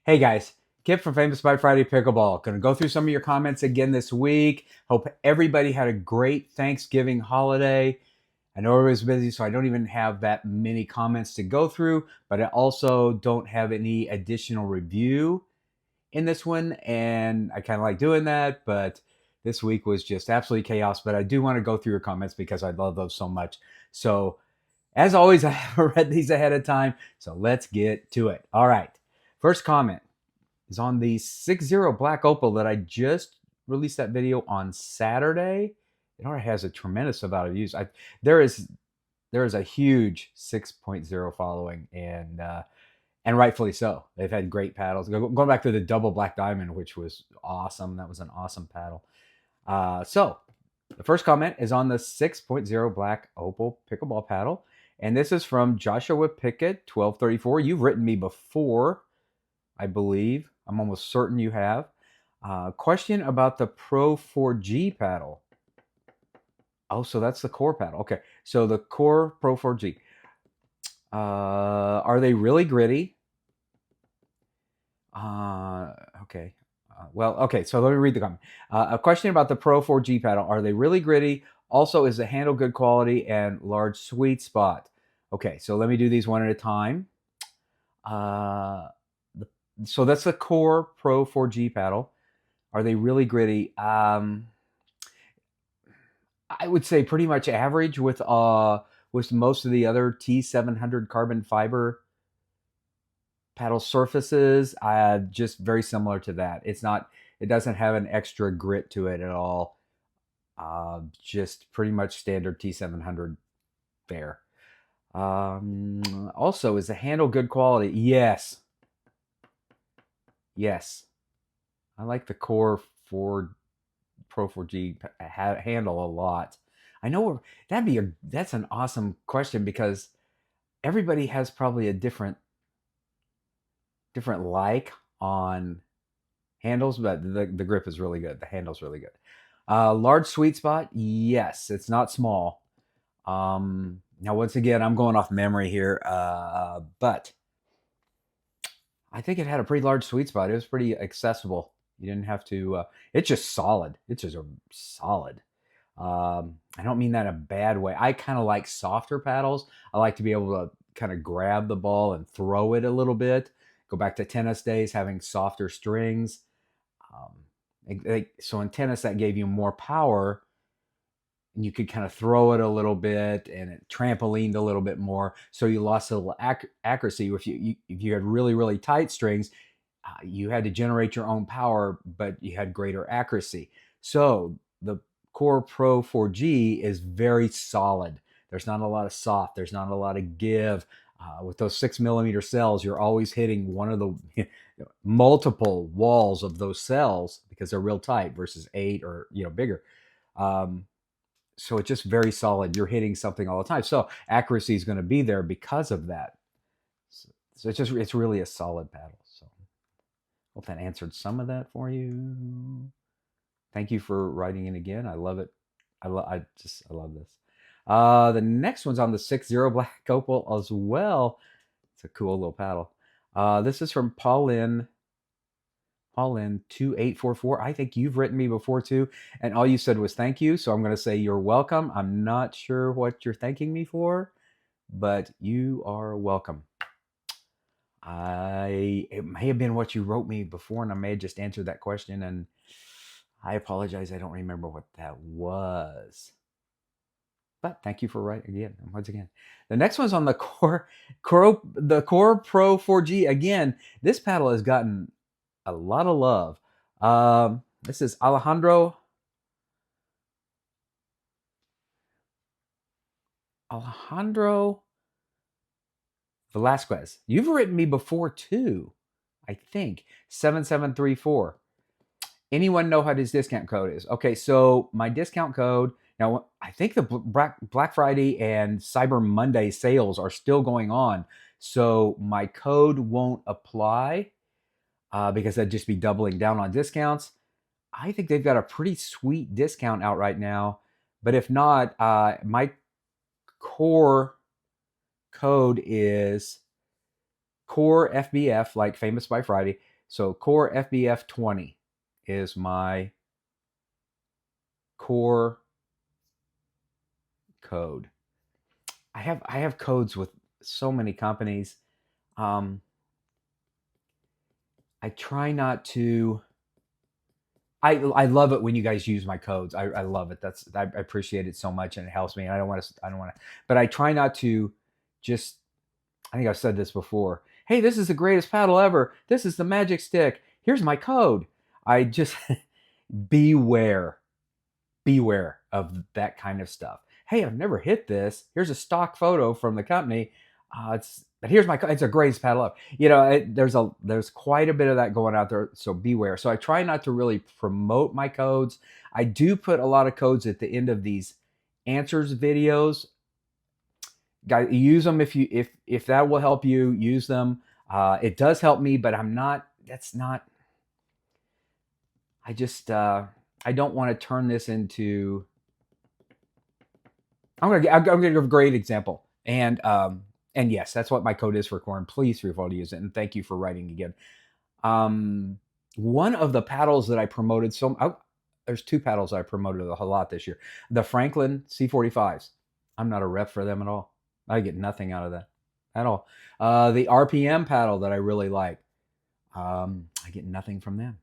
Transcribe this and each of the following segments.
Hey guys, Kip from Famous by Friday Pickleball. Going to go through some of your comments again this week. Hope everybody had a great Thanksgiving holiday. I know everybody's busy, so I don't even have that many comments to go through, but I also don't have any additional review in this one, and I kind of like doing that, but this week was just absolutely chaos. But I do want to go through your comments because I love those so much. So, as always, I have read these ahead of time, so let's get to it. All right. First comment is on the 6-0 Black Opal that I just released that video on Saturday. It already has a tremendous amount of views. There is there is a huge 6.0 following, and rightfully so. They've had great paddles. Going back to the double black diamond, which was awesome. That was an awesome paddle. So the first comment is on the 6.0 Black Opal pickleball paddle. And this is from Joshua Pickett, 1234. You've written me before, I believe. I'm almost certain you have. Question about the Pro 4G paddle. Oh, so that's the core paddle. Okay, so the core Pro 4G. Are they really gritty? Okay. Okay, so let me read the comment. A question about the Pro 4G paddle. Are they really gritty? Also, is the handle good quality and large sweet spot? Okay, so let me do these one at a time. Uh, so that's the core Pro 4G paddle. Are they really gritty? I would say pretty much average with most of the other T700 carbon fiber paddle surfaces. Just very similar to that. It doesn't have an extra grit to it at all. Just pretty much standard T700 fare. Also, is the handle good quality? Yes. Yes. I like the Core 4 Pro 4G handle a lot. I know that's an awesome question because everybody has probably a different like on handles, but the grip is really good. The handle's really good. Large sweet spot, yes, it's not small. Now, once again, I'm going off memory here, but I think it had a pretty large sweet spot. It was pretty accessible. You didn't have to. It's just solid. It's just a solid. I don't mean that in a bad way. I kind of like softer paddles. I like to be able to kind of grab the ball and throw it a little bit. Go back to tennis days, having softer strings. So in tennis, that gave you more power, and you could kind of throw it a little bit, and it trampolined a little bit more. So you lost a little accuracy. If you had really really tight strings, you had to generate your own power, but you had greater accuracy. So the Core Pro 4G is very solid. There's not a lot of soft. There's not a lot of give. With those 6 millimeter cells, you're always hitting one of the multiple walls of those cells because they're real tight versus 8 or bigger. Um, so it's just very solid. You're hitting something all the time. So accuracy is going to be there because of that. So it's really a solid paddle. So hope that answered some of that for you. Thank you for writing in again. I love it. I love this. The next one's on the 6-0 Black Opal as well. It's a cool little paddle. This is from Pauline 2844. I think you've written me before too, and all you said was thank you. So I'm going to say you're welcome. I'm not sure what you're thanking me for, but you are welcome. It may have been what you wrote me before, and I may have just answered that question, and I apologize. I don't remember what that was. But thank you for writing again. Once again, the next one's on the the Core Pro 4G. Again, this paddle has gotten a lot of love. This is Alejandro Velasquez. You've written me before too, I think. 7734. Anyone know what his discount code is? Okay, so my discount code, now I think the Black Friday and Cyber Monday sales are still going on. So my code won't apply because I'd just be doubling down on discounts. I think they've got a pretty sweet discount out right now. But if not, my core code is Core FBF, like Famous by Friday, So Core FBF 20 is my core code. I have codes with so many companies. Um, I try not to. I love it when you guys use my codes. I love it. I appreciate it so much, and it helps me. And I don't want to. I don't want to. But I try not to just. I think I've said this before. Hey, this is the greatest paddle ever. This is the magic stick. Here's my code. I just beware beware of that kind of stuff. Hey, I've never hit this. Here's a stock photo from the company. But here's my. It's a greatest paddle up. There's quite a bit of that going out there. So beware. So I try not to really promote my codes. I do put a lot of codes at the end of these answers videos. Guys, use them if that will help you. Use them. It does help me, but I'm not. That's not. I just. I don't want to turn this into. I'm gonna give a great example, and yes, that's what my code is for corn. Please feel free to use it, and thank you for writing again. One of the paddles that I promoted, there's two paddles I promoted a lot this year. The Franklin C45s. I'm not a rep for them at all. I get nothing out of that at all. The RPM paddle that I really like. I get nothing from them.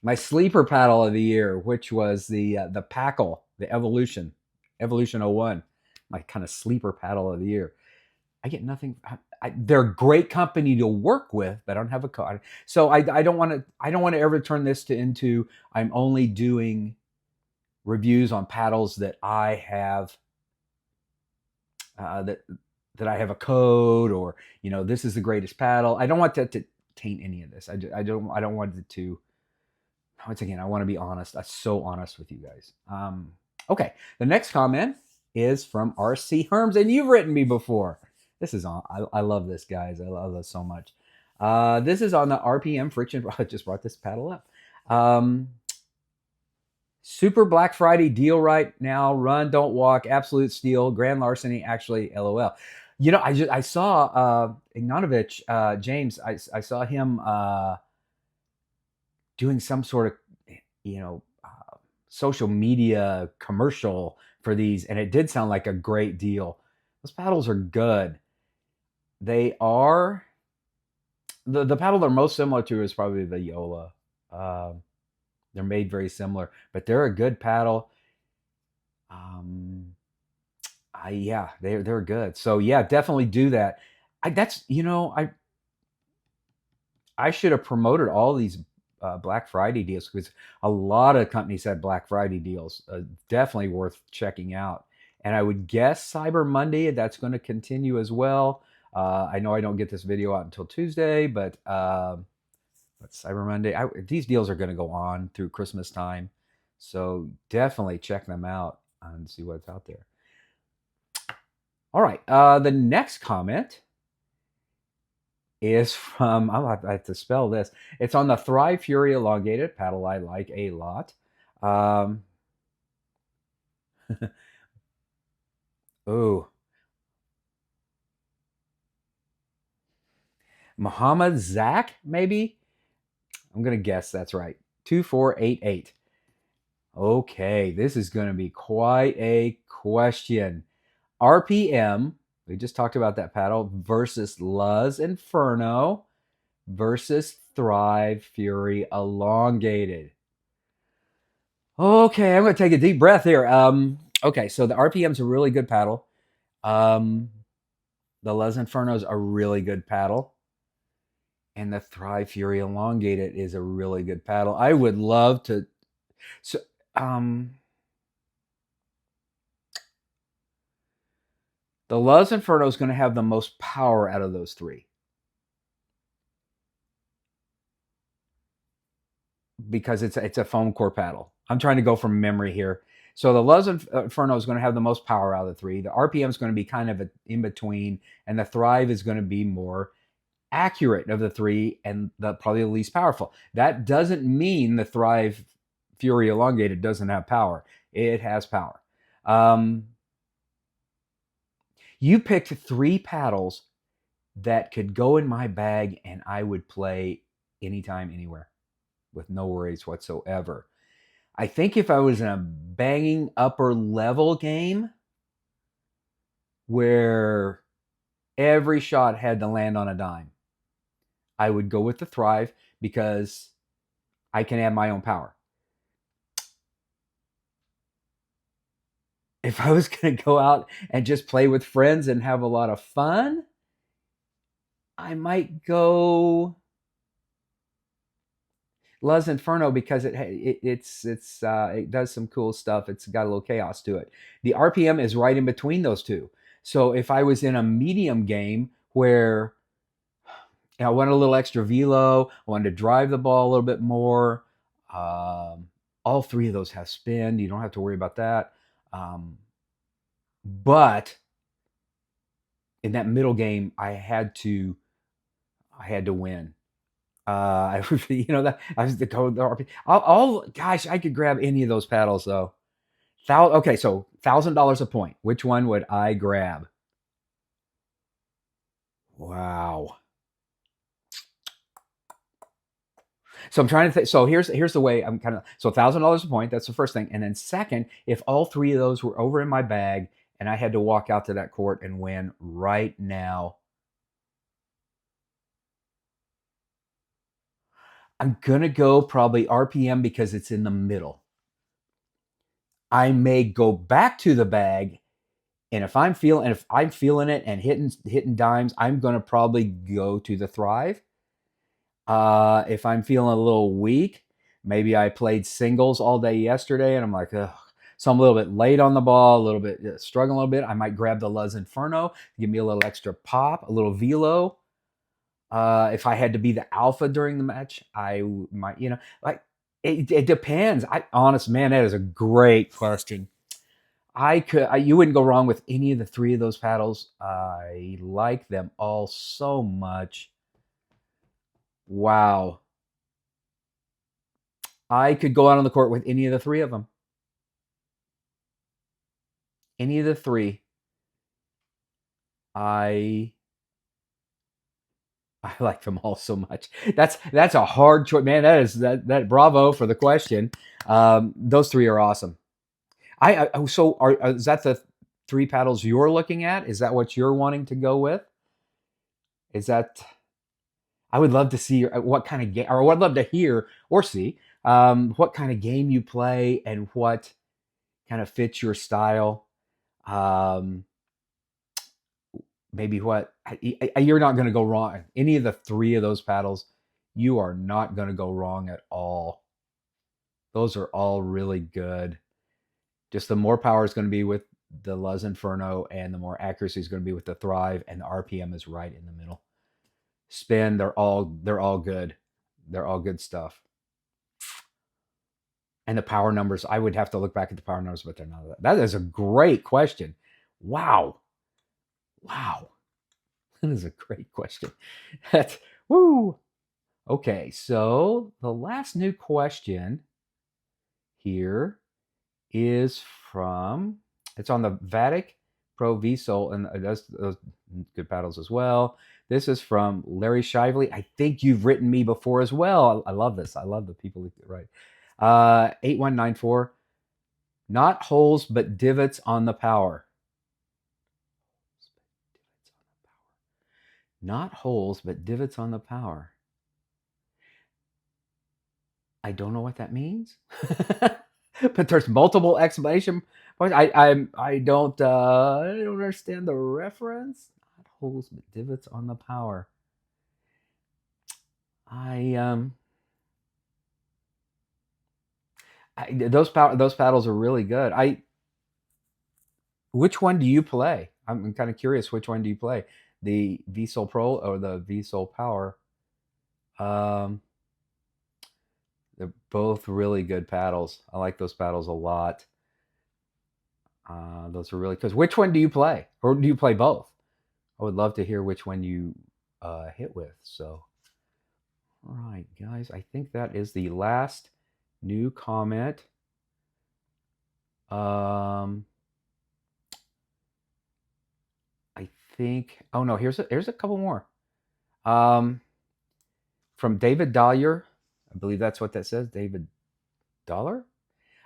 My sleeper paddle of the year, which was the Packle, the Evolution 01, my kind of sleeper paddle of the year. I get nothing. They're a great company to work with, but I don't have a code. So I don't want to ever turn this into I'm only doing reviews on paddles that I have that I have a code, or this is the greatest paddle. I don't want that to taint any of this. I don't want it to. Once again, I want to be honest. I'm so honest with you guys. Okay, the next comment is from RC Herms, and you've written me before. This is on. I love this, guys. I love this so much. This is on the RPM friction. I just brought this paddle up. Super Black Friday deal right now. Run, don't walk. Absolute steal. Grand larceny. Actually, LOL. I saw Ignatovich, James. I saw him doing some sort of, social media commercial for these, and it did sound like a great deal. Those paddles are good. They are the paddle they're most similar to is probably the Yola. They're made very similar, but they're a good paddle. They're good. So yeah, definitely do that. I should have promoted all these Black Friday deals, because a lot of companies had Black Friday deals. Definitely worth checking out. And I would guess Cyber Monday, that's going to continue as well. I know I don't get this video out until Tuesday, but Cyber Monday, these deals are going to go on through Christmas time. So definitely check them out and see what's out there. All right. The next comment is from, I have to spell this. It's on the Thrive Fury elongated paddle I like a lot. Oh, Muhammad Zach, maybe? I'm going to guess that's right. 2488. Okay, this is going to be quite a question. RPM, we just talked about that paddle, versus Luz Inferno versus Thrive Fury elongated. Okay, I'm going to take a deep breath here. Okay, so the RPM's a really good paddle. The Luz Inferno's a really good paddle. And the Thrive Fury elongated is a really good paddle. I would love to. So, the Luz Inferno is going to have the most power out of those three, because it's a foam core paddle. I'm trying to go from memory here. So the Luz Inferno is going to have the most power out of the three. The RPM is going to be kind of in between, and the Thrive is going to be more accurate of the three, and probably the least powerful. That doesn't mean the Thrive Fury elongated doesn't have power. It has power. You picked three paddles that could go in my bag and I would play anytime, anywhere with no worries whatsoever. I think if I was in a banging upper level game where every shot had to land on a dime, I would go with the Thrive because I can add my own power. If I was going to go out and just play with friends and have a lot of fun, I might go Luz Inferno because it does some cool stuff. It's got a little chaos to it. The RPM is right in between those two. So if I was in a medium game where I wanted a little extra velo, I wanted to drive the ball a little bit more. All three of those have spin. You don't have to worry about that. But in that middle game, I had to win. That I was the code. Gosh, I could grab any of those paddles though. Okay, so $1,000 a point. Which one would I grab? Wow. So I'm trying to think. So here's the way I'm kind of. So $1,000 a point. That's the first thing. And then second, if all three of those were over in my bag and I had to walk out to that court and win right now, I'm gonna go probably RPM because it's in the middle. I may go back to the bag, and if I'm feeling it and hitting dimes, I'm gonna probably go to the Thrive. If I'm feeling a little weak, maybe I played singles all day yesterday, and I'm like, ugh. So I'm a little bit late on the ball, a little bit struggling a little bit. I might grab the Luz Inferno, give me a little extra pop, a little velo. If I had to be the alpha during the match, I might, like it depends. Honest man, that is a great question. You wouldn't go wrong with any of the three of those paddles. I like them all so much. Wow. I could go out on the court with any of the three of them. Any of the three. I like them all so much. That's a hard choice, man. That bravo for the question. Those three are awesome. Is that the three paddles you're looking at? Is that what you're wanting to go with? Is that I would love to see what kind of game, or I'd love to hear or see what kind of game you play and what kind of fits your style. Um, Maybe you're not going to go wrong. Any of the three of those paddles, you are not going to go wrong at all. Those are all really good. Just the more power is going to be with the Luz Inferno, and the more accuracy is going to be with the Thrive, and the RPM is right in the middle. Spin, they're all good. They're all good stuff. And the power numbers, I would have to look back at the power numbers, but they're not. That is a great question. Wow. That is a great question. That's woo. Okay, so the last new question here is it's on the Vatic Pro VSOL, and it does those good paddles as well. This is from Larry Shively. I think you've written me before as well. I love this. I love the people who write. 8194. Not holes, but divots on the power. Not holes, but divots on the power. I don't know what that means. But there's multiple exclamation points. I don't understand the reference. Not holes, but divots on the power. Those paddles are really good. Which one do you play? I'm kind of curious. Which one do you play? The VSOL Pro or the VSOL Power? They're both really good paddles. I like those paddles a lot. Those are really good. Which one do you play? Or do you play both? I would love to hear which one you hit with. So, all right, guys, I think that is the last new comment. I think. Oh no, here's a couple more. Um, from David Dahlier, I believe that's what that says. David Dollar.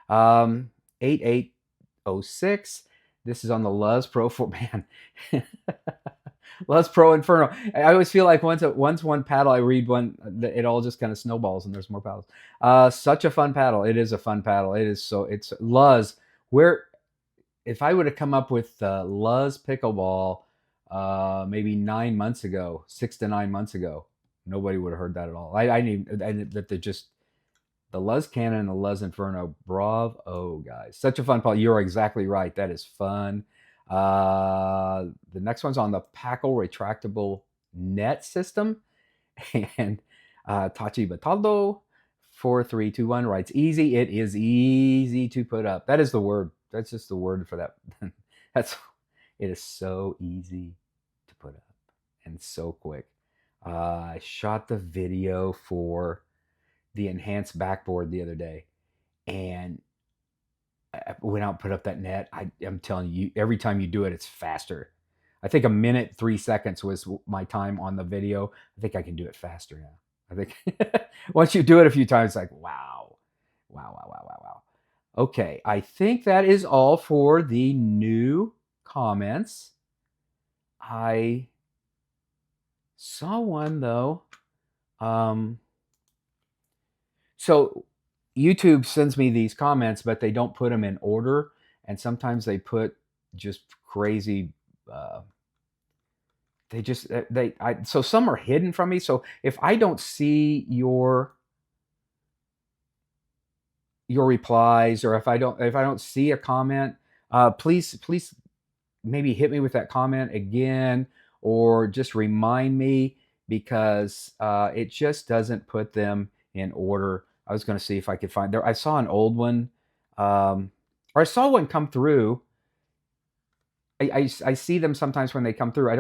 8806. This is on the Luz Pro for man. Luz Pro Inferno. I always feel like once one paddle I read one, it all just kind of snowballs and there's more paddles. Such a fun paddle. It is a fun paddle. It's Luz. Where if I would have come up with Luz Pickleball maybe 9 months ago, 6 to 9 months ago, nobody would have heard that at all. I didn't that they're just the Luz Cannon and the Luz Inferno. Bravo, guys. Such a fun paddle. You're exactly right. That is fun. The next one's on the Packle retractable net system. And Tachi Bataldo 4321 writes, easy. It is easy to put up. That is the word. That's just the word for that. It is so easy to put up and so quick. I shot the video for the enhanced backboard the other day, and I went out and put up that net. I'm telling you, every time you do it, it's faster. I think 1 minute 3 seconds was my time on the video. I think I can do it faster now. I think once you do it a few times, it's like, wow. Wow, wow, wow, wow, wow. Okay, I think that is all for the new comments. I saw one though. So YouTube sends me these comments, but they don't put them in order, and sometimes they put just crazy. So some are hidden from me. So if I don't see your replies, or if I don't see a comment, please maybe hit me with that comment again, or just remind me, because it just doesn't put them in order. I was going to see if I could find there. I saw an old one, or I saw one come through. I see them sometimes when they come through. I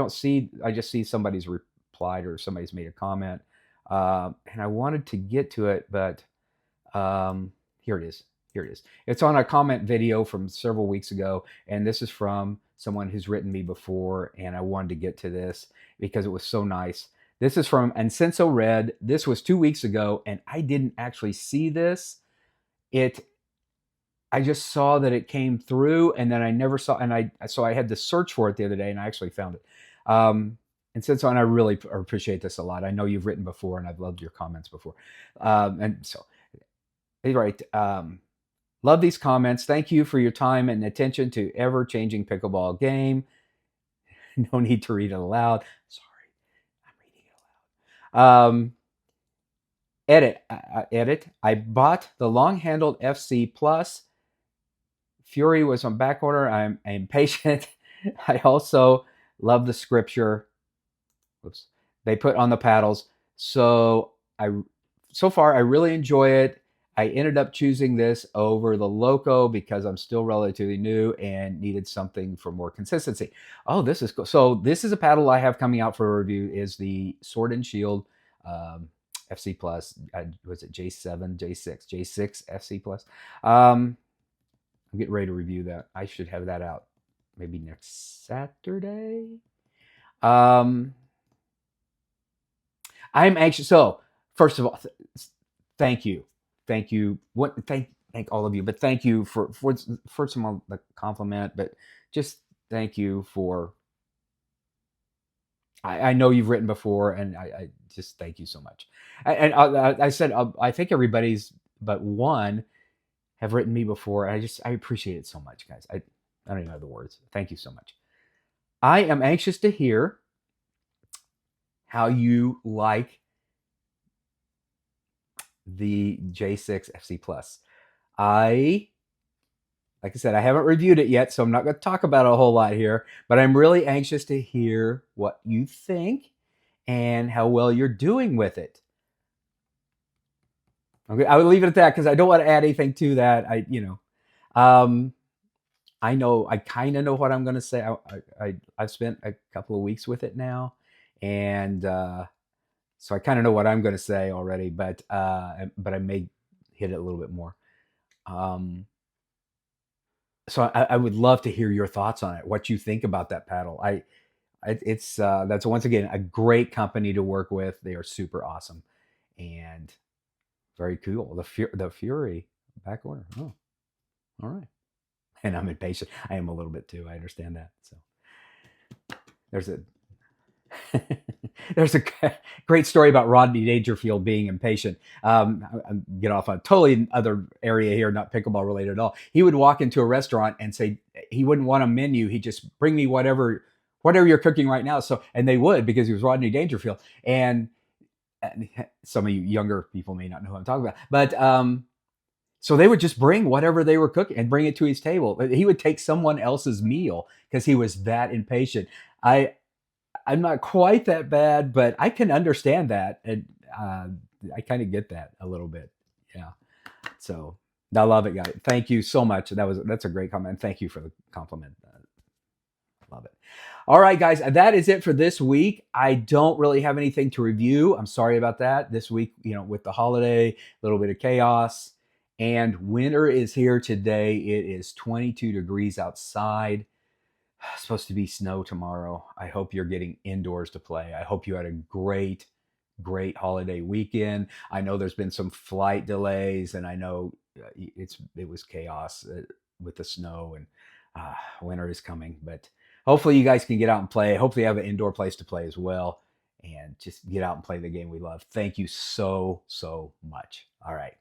just see somebody's replied or somebody's made a comment, and I wanted to get to it, but here it is. Here it is. It's on a comment video from several weeks ago, and this is from someone who's written me before, and I wanted to get to this because it was so nice. This is from Incenso Red. This was 2 weeks ago, and I didn't actually see this. I just saw that it came through, and then I never saw, so I had to search for it the other day, and I actually found it. And I really appreciate this a lot. I know you've written before, and I've loved your comments before. And so, right. Love these comments. Thank you for your time and attention to ever-changing pickleball game. No need to read it aloud. Sorry, I'm reading it aloud. Edit. I bought the long-handled FC Plus. Fury was on back order. I'm impatient. I also love the scripture. Oops. They put on the paddles. So far I really enjoy it. I ended up choosing this over the Loco because I'm still relatively new and needed something for more consistency. Oh, this is cool. So this is a paddle I have coming out for a review, is the Sword and Shield FC Plus. Was it J7, J6, J6 FC Plus? I'm getting ready to review that. I should have that out maybe next Saturday. I'm anxious. So first of all, thank you. Thank you. Thank all of you, but thank you for first of all the compliment, but just thank you for. I know you've written before, and I just thank you so much. And I said I think everybody's but one have written me before. And I appreciate it so much, guys. I don't even have the words. Thank you so much. I am anxious to hear how you like the J6 FC Plus. Like I said, I haven't reviewed it yet, so I'm not going to talk about it a whole lot here, but I'm really anxious to hear what you think and how well you're doing with it. Okay, I would leave it at that because I don't want to add anything to that. I kind of know what I'm going to say. I've spent a couple of weeks with it now, and so I kind of know what I'm going to say already, but I may hit it a little bit more. So I would love to hear your thoughts on it, what you think about that paddle. It's that's once again a great company to work with. They are super awesome and very cool. The Fury back order. Oh, all right. And I'm impatient. I am a little bit too. I understand that. So there's a there's a great story about Rodney Dangerfield being impatient. I get off on a totally other area here, not pickleball related at all. He would walk into a restaurant and say he wouldn't want a menu. He'd just bring me whatever you're cooking right now. So, and they would, because he was Rodney Dangerfield. And some of you younger people may not know who I'm talking about, but so they would just bring whatever they were cooking and bring it to his table. He would take someone else's meal because he was that impatient. I I'm not quite that bad, but I can understand that, and I kind of get that a little bit. Yeah. So I love it, guys. Thank you so much. That's a great comment. Thank you for the compliment. Love it. All right, guys, that is it for this week. I don't really have anything to review. I'm sorry about that. This week, with the holiday, a little bit of chaos, and winter is here today. It is 22 degrees outside. It's supposed to be snow tomorrow. I hope you're getting indoors to play. I hope you had a great holiday weekend. I know there's been some flight delays, and I know it was chaos with the snow, and winter is coming. But hopefully you guys can get out and play. Hopefully you have an indoor place to play as well, and just get out and play the game we love. Thank you so much. All right.